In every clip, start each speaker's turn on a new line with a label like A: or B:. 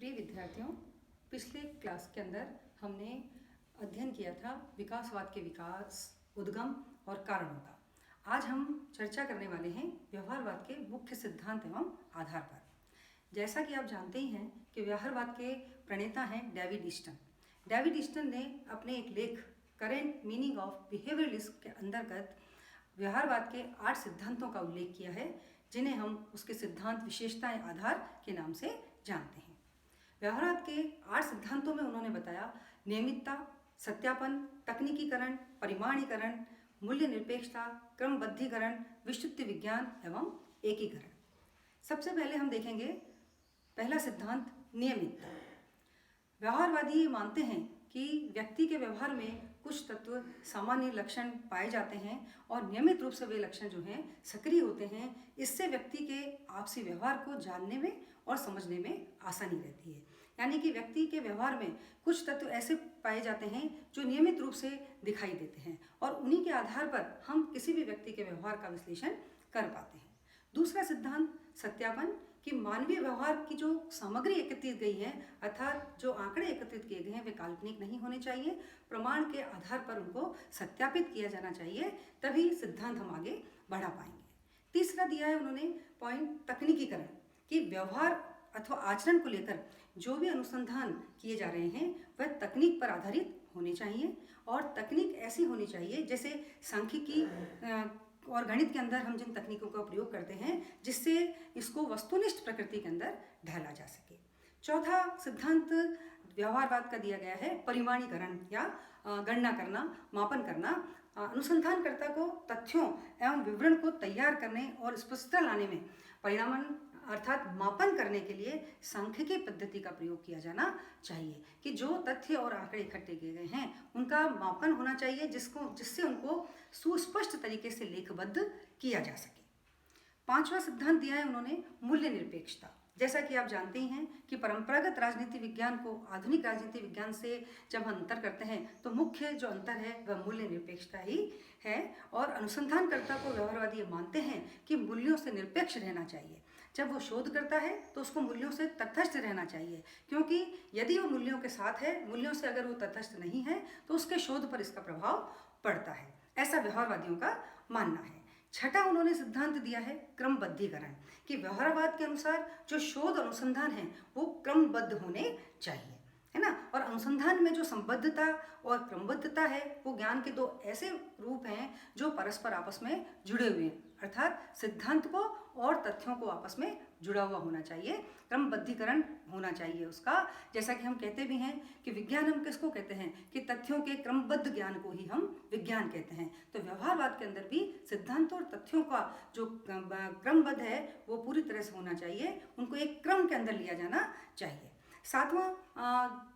A: प्रिय विद्यार्थियों, पिछले क्लास के अंदर हमने अध्ययन किया था विकासवाद के विकास, उद्गम और कारणों का। आज हम चर्चा करने वाले हैं व्यवहारवाद के मुख्य सिद्धांत एवं आधार पर। जैसा कि आप जानते ही हैं कि व्यवहारवाद के प्रणेता हैं डेविड ईस्टन। डेविड ईस्टन ने अपने एक लेख करेंट मीनिंग ऑफ बिहेवियरलिज्म के अंतर्गत व्यवहारवाद के 8 सिद्धांतों का उल्लेख किया है, जिन्हें हम उसके सिद्धांत, विशेषताएं, आधार के नाम से जानते हैं। व्यवहारवाद के 8 सिद्धांतों में उन्होंने बताया नियमितता, सत्यापन, तकनीकीकरण, परिमाणीकरण, मूल्य निरपेक्षता, क्रमबद्धीकरण, विस्तृत विज्ञान एवं एकीकरण। सबसे पहले हम देखेंगे पहला सिद्धांत, नियमितता। व्यवहारवादी मानते हैं कि व्यक्ति के व्यवहार में कुछ तत्व सामान्य लक्षण पाए जाते हैं और नियमित रूप से वे लक्षण जो हैं सक्रिय होते हैं। इससे व्यक्ति के आपसी व्यवहार को जानने में और समझने में आसानी रहती है। यानी कि व्यक्ति के व्यवहार में कुछ तत्व ऐसे पाए जाते हैं जो नियमित रूप से दिखाई देते हैं और उन्हीं के आधार पर हम किसी भी व्यक्ति के व्यवहार का विश्लेषण कर पाते हैं। दूसरा सिद्धांत, सत्यापन, कि मानवीय व्यवहार की जो सामग्री एकत्रित गई है, अर्थात जो आंकड़े एकत्रित किए गए हैं, वे काल्पनिक नहीं होने चाहिए। प्रमाण के आधार पर उनको सत्यापित किया जाना चाहिए, तभी सिद्धांत हम आगे बढ़ा पाएंगे। तीसरा दिया है उन्होंने पॉइंट, तकनीकीकरण, कि व्यवहार अथवा आचरण को लेकर जो भी अनुसंधान किए जा रहे हैं वह तकनीक पर आधारित होने चाहिए और तकनीक ऐसी होनी चाहिए जैसे सांख्यिकी और गणित के अंदर हम जिन तकनीकों का प्रयोग करते हैं जिससे इसको वस्तुनिष्ठ प्रकृति के अंदर ढाला जा सके। चौथा सिद्धांत व्यवहारवाद का दिया गया है परिमाणीकरण, या गणना करना, मापन करना। अनुसंधानकर्ता को तथ्यों एवं विवरण को तैयार करने और स्पष्टता लाने में परिणामन अर्थात मापन करने के लिए सांख्यिकी पद्धति का प्रयोग किया जाना चाहिए, कि जो तथ्य और आंकड़े इकट्ठे किए गए हैं उनका मापन होना चाहिए जिससे उनको सुस्पष्ट तरीके से लेखबद्ध किया जा सके। पांचवा सिद्धांत दिया है उन्होंने मूल्य निरपेक्षता। जैसा कि आप जानते ही हैं कि परंपरागत राजनीति विज्ञान को आधुनिक राजनीति विज्ञान से जब हम अंतर करते हैं तो मुख्य जो अंतर है वह मूल्य निरपेक्षता ही है। और अनुसंधानकर्ता को व्यवहारवादी ये मानते हैं कि मूल्यों से निरपेक्ष रहना चाहिए। जब वो शोध करता है तो उसको मूल्यों से तटस्थ रहना चाहिए, क्योंकि यदि वो मूल्यों के साथ है, मूल्यों से अगर वो तटस्थ नहीं है तो उसके शोध पर इसका प्रभाव पड़ता है। ऐसा व्यवहारवादियों का मानना है। छठा उन्होंने सिद्धांत दिया है क्रमबद्धीकरण, कि व्यवहारवाद के अनुसार जो शोध अनुसंधान है वो क्रमबद्ध होने चाहिए, है ना। और अनुसंधान में जो संबद्धता और क्रमबद्धता है वो ज्ञान के दो ऐसे रूप हैं जो परस्पर आपस में जुड़े हुए हैं, अर्थात सिद्धांत को और तथ्यों को आपस में जुड़ा हुआ होना चाहिए, क्रमबद्धीकरण होना चाहिए उसका। जैसा कि हम कहते भी हैं कि विज्ञान हम किसको कहते हैं, कि तथ्यों के क्रमबद्ध ज्ञान को ही हम विज्ञान कहते हैं। तो व्यवहारवाद के अंदर भी सिद्धांतों और तथ्यों का जो क्रमबद्ध है वो पूरी तरह से होना चाहिए, उनको एक क्रम के अंदर लिया जाना चाहिए। सातवां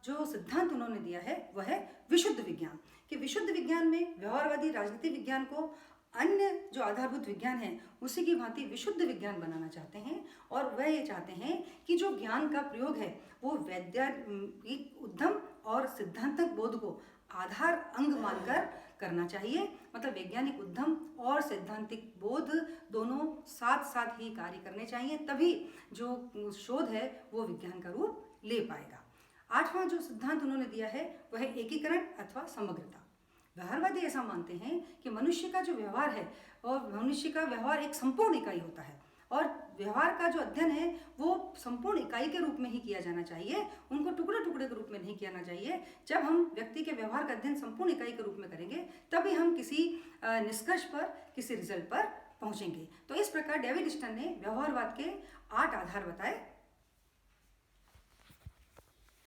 A: जो सिद्धांत उन्होंने दिया है वह है विशुद्ध विज्ञान, कि विशुद्ध विज्ञान में व्यवहारवादी राजनीति विज्ञान को अन्य जो आधारभूत विज्ञान है उसी की भांति विशुद्ध विज्ञान बनाना चाहते हैं। और वह ये चाहते हैं कि जो ज्ञान का प्रयोग है वो वैज्ञानिक उद्यम और सिद्धांतक बोध को आधार अंग मानकर करना चाहिए। मतलब वैज्ञानिक उद्यम और सैद्धांतिक बोध दोनों साथ साथ ही कार्य करने चाहिए, तभी जो शोध है वो विज्ञान का रूप ले पाएगा। आठवां जो सिद्धांत उन्होंने दिया है वह है एकीकरण अथवा समग्रता। व्यवहारवादी ऐसा मानते हैं कि मनुष्य का जो व्यवहार है और मनुष्य का व्यवहार एक संपूर्ण इकाई होता है और व्यवहार का जो अध्ययन है वो संपूर्ण इकाई के रूप में ही किया जाना चाहिए, उनको टुकड़े टुकड़े के रूप में नहीं किया चाहिए। जब हम व्यक्ति के व्यवहार का अध्ययन संपूर्ण इकाई के रूप में करेंगे तभी हम किसी निष्कर्ष पर, किसी रिजल्ट पर पहुंचेंगे। तो इस प्रकार डेविड ईस्टन ने व्यवहारवाद के 8 आधार बताए